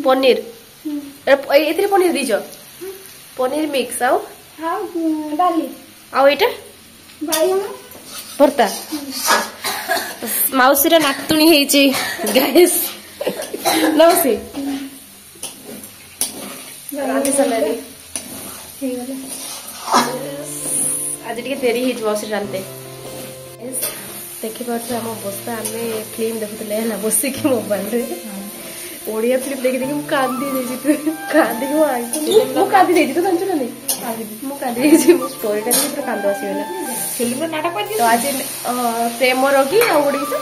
पनीर एथरे पनीर दीजो पनीर मिक्स आउ डाली आउ एटा भर्ता माउसी नातुणी हेची गाइस नौसी रांधि सरलानी आज टिके देरी हेची माउसी रांधते देखि पाछ हम अवस्था आमे फिल्म देखुतले हला बसी कि मोबाइल रे ओडिया फिल्म देखि देखि मु कांदी देछि तू कांदी को आई मु कांदी देछि तो जानछु ना मु कांदी देछि मु स्टोरी टा भी कांद आसी गेला फिल्म नाटक कर तो आज प्रेम रोगी आ ओडी से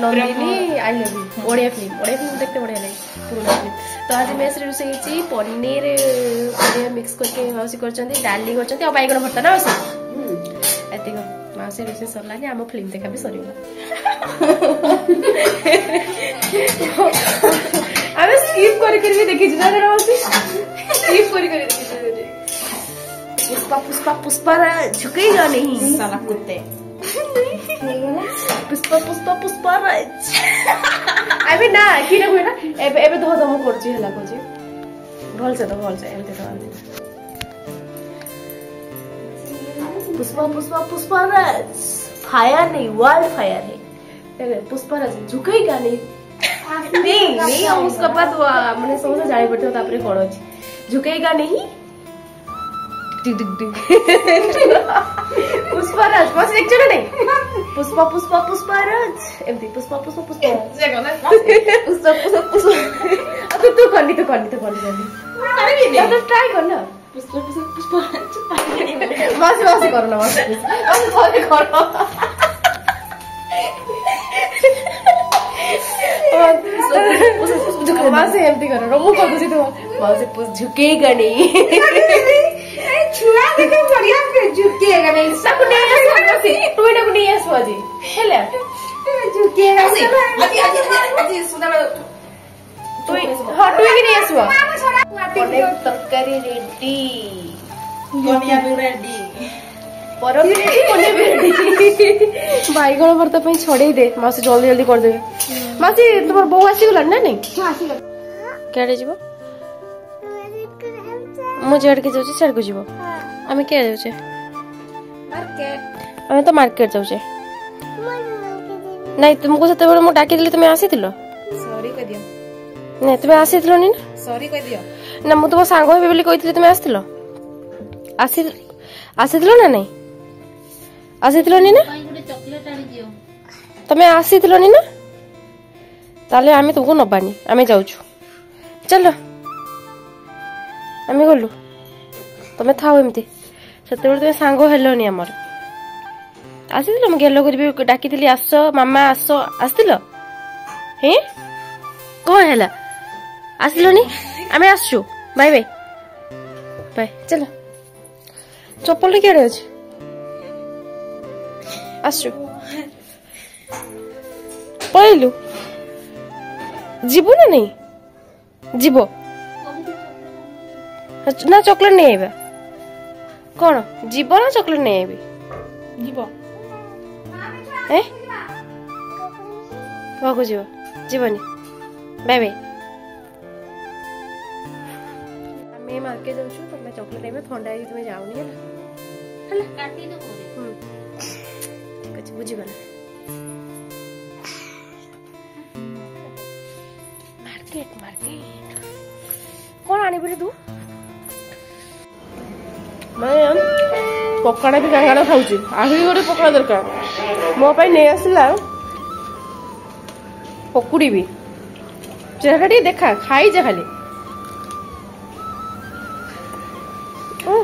Nandini I love you Odia film देखते बढ़िया लगे पुराना फिल्म तो आज मेस रे रोसे छी पनीर ओडिया मिक्स करके माउसी करचंदी डाली करचंदी आ बाइगण भर्ता ना माउसी एतिको माउसी रोसे सरलानी आम फिल्म देखा भी सरीला अरे स्किप कर देखी छी ना माउसी स्किप कर देखी छी पुष्पा पुष्पा पुष्पा झुकेगा नहीं साला कुत्ते पुष्पा पुष्पा पुष्पा अबे ना कि रे ना एबे तो हम करछि हला कोछि भल से एमते तो पुष्पा पुष्पा पुष्पा फायर नहीं वाइल्ड फायर है पुष्पा झुकेगा नहीं हम उसका बात मैंने समझ जानी पड़ते तापरे कौन अच्छी झुकेगा नहीं पुष्पराज बस एक जगह नहीं पुष्पा पुष्पा पुष्पराज एमती पुष्पा पुष्पा पुष्पराज पुष्पा पुष्पा पुष्पा अब तू करनी ट्राई कर ना पुष्पा पुष्पा पुष्पराज बस करो ना बस करो बस एमती करो रोमो कर दूसरी तो बस झुकेगा नहीं छुआ देखो बढ़िया के झुकेगा नहीं सब नहीं आसवासी तू एटा नहीं आसवाजी हेला झुकेगा अजी सुना तू हां तू नहीं आसवा तरकारी रेडी कोनिया भी रेडी परब कोने भी रेडी बाइगण भरता पई छड़े दे मासी जल्दी जल्दी कर दे मासी तुम्हार बहू आसी गला ना नहीं आसी गला केडे जीवो मु जेड के जाउची छड़ को जीवो आमे के जाउचे मार्केट आमे तो मार्केट जाउचे नहीं तुमको सते बेले मु डाकी दिली तुमे आसीथिलो सॉरी कह दियो नहीं तुमे आसीथिलो नी ना सॉरी कह दियो ना मु तुम सांग हेबे बोली कहिथिले तुमे आसीथिलो आसीथिलो ना नहीं आसीथिलो नी ना चॉकलेट आनी दियो तुमे आसीथिलो नी ना ताले आमे तुमको नबानी आमे जाउछु चलो आमे गलु तुम थाओ एमती सते तुम सांग हेलोनी आमर आसीथिलो मु गेलो करबी डाकीथिली आसो मामा आसो आसीथिलो हे कोन हैला आसिलोनी आमे आसछु बाय बाय बाय चलो चप्पल केड़े अछि आसछु पळेलु जीवो ना नहीं जीवो ना चॉकलेट नहीं आइबा कौन जीव ना चॉकलेट नहीं आइबी जीव ए बाको जीव जीवनी बाय बाय मैं मार्केट जाउछु तो मैं चॉकलेट आइबा ठंडा आई तुमे जाउनी हला काटी दो कुछ बुझी गला मार्केट कौन आनी बोले तू मैं पकड़ा भी गाँगा खाऊँ आहरी गोटे पकड़ा दरकार मो नहीं आसला पकुड़ी भी चेहरा टी देखा खाई जा खाली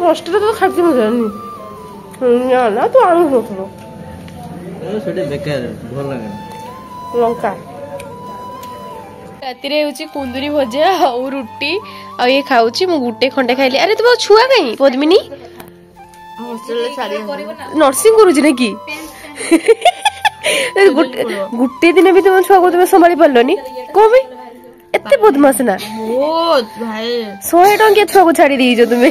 हॉस्टेल तो खाती मजा नहीं ना तो आलू नथलो बेकार भल लगे लंका राति हूँ कुंदुरी भजा और रुटी आ ये खाऊची मु गुटे खंडे खाइली अरे तुम छुआ कहीं पद्मिनी नर्सिंग करूची ना कि गुटे दिन भी तुम छुआ को तुम संभाली पारलनी कौन भाई एते बदमाश ना बहुत भाई 100 टंकिया छुआ को छाड़ी दीजो तुमे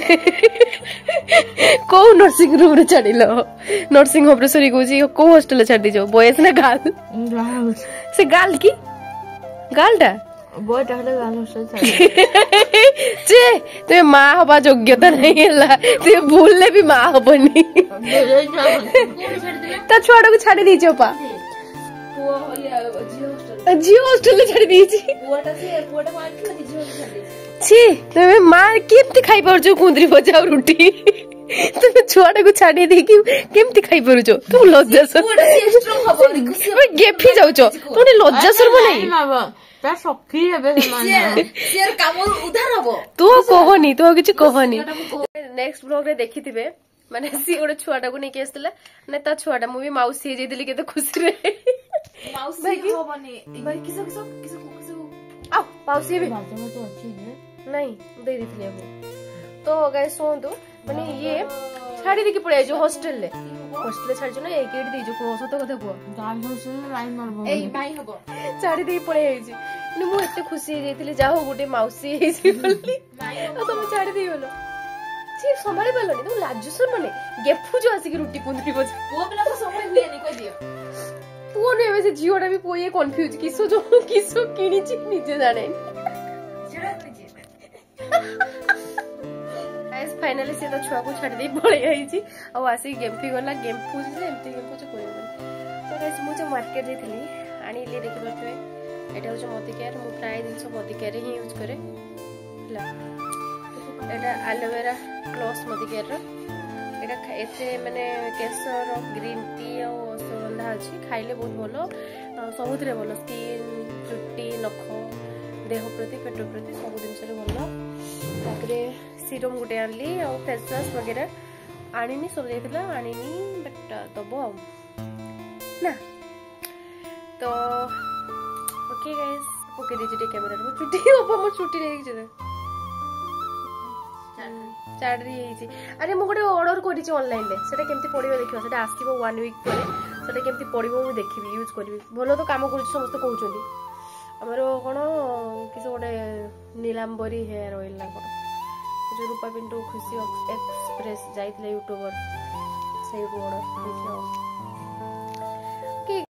को नर्सिंग रूम रे छाड़िलो नर्सिंग होम रे सरी कोची को हॉस्टल छाड़ दीजो बॉयज ना गाल से गाल की गालटा ଯେ ତୁମେ ମା ହବା ଯୋଗ୍ୟତା ନାହିଁ ହେଲା, ତୁମେ ଭୁଲରେ ବି ମା ହବନି। ତା ଛୁଆଟାକୁ ଛାଡି ଦେଇଛ ଅପା, ଝିଅ ହଷ୍ଟେଲରେ ଛାଡି ଦେଇଛି। ଛି ତମେ ମା କେମିତି ଖାଇପାରୁଛ କୁନ୍ଦୁରି ଭଜା ଆଉ ରୁଟି? তুমি ଛୁଆଟାକୁ ଛାଡି ଦେଇକି କେମିତି ଖାଇପାରୁଛ? ତୁ ଲଜ୍ଜାସର ଗେଫି ଯାଉଛ, ତୁ ଲଜ୍ଜା ସର୍ବ ନାହିଁ। ତୁ କହନି, ତୁ ଆଉ କିଛି କହନି। ନେକ୍ସଟ ବ୍ଲଗରେ ଦେଖିଥିବେ ମାନେ ସିଏ ଗୋଟେ ଛୁଆଟାକୁ ନେଇକି ଆସିଥିଲା, ମାନେ ତା ଛୁଆଟା ମୁଁ ବି ମାଉସୀ ହେଇଯାଇଥିଲି କେତେ ଖୁସିରେ। ମାଉସୀ ନାଇଁ ଦେଇଦେଇଥିଲି ଆକୁ। ତ ଗାଇସ୍ ଶୁଣନ୍ତୁ, ମାନେ ଇଏ ଛାଡି ଦେଇକି ପଳେଇ ଆଇଛୁ ହଷ୍ଟେଲରେ ଛାଡିଛୁ ନା ଏଇଠି ଦେଇଛୁ, କୁହ ସତ କଥା କୁହ। ଛାଡି ଦେଇକି ପଳେଇ ଆଇଛି, ମାନେ ମୁଁ ଏତେ ଖୁସି ହେଇଯାଇଥିଲି ଯାହା ହଉ ଗୋଟେ ମାଉସୀ ହେଇଛି ବୋଲି, ଆଉ ତମେ ଛାଡି ଦେଇଗଲ। ସିଏ ସମ୍ଭାଳି ପାରିଲନି, ତମେ ଲାଜୁ ମାନେ ଗେଫୁଛୁ ଆସିକି ରୁଟି କୁନ୍ଦୁରି ଭଜା। ପୁଅ ପିଲାଙ୍କ ସମୟ ହୁଏନି କହିଦିଅ। ପୁଅ ନୁହେଁ ଏବେ ସେ ଝିଅଟା ବି ପୁଅ ଇଏ କନଫ୍ୟୁଜ, କିସ କିଣିଛି ନିଜେ ଜାଣେନି। फाइनाली से छुआ को छाड़ी पलि आई और आसिक गेम्फी गला गेम्फुची जे एमती गेम्फुची कहबनी। तो गाइस मु जो मार्केट जाइली आनिली देखि पाथवे एटा हो मोदी केयर, मु प्राय दिन मोदी केयर ही यूज करे हला। एटा एलोवेरा प्लस मोदी केयर रो एटा एते माने केसर ग्रीन टी और अश्वगंधा अछि, खाइले बहुत भलो, सबुथरे भलो, स्किन चुट्टी नख देह प्रति पेट प्रति सब दिन से भलो। ताकरे सीरम गुटे आनली और फेस वॉश वगैरह आनिनी सब जाइतिला आनिनी, बट दबो ना। तो ओके गाइस ओके दीजिए कैमरा रो चुट्टी ओपा मो चुट्टी नहीं जे चार्ट दी हेची। अरे मु गोटे ऑर्डर करिछि ऑनलाइन ले, सेटा केमती पडिबो देखियो, सेटा आसीबो 1 वीक परे, सेटा केमती पडिबो मु देखिबी, यूज करबी। भलो तो काम करूछि समस्त कहउछन्ती। हमरो कोन किस गोटे नीलांबरी हेयर ऑयल ना कोन जो रूपा पिंटू खुशी एक्सप्रेस जाइतले यूट्यूबर से ऑर्डर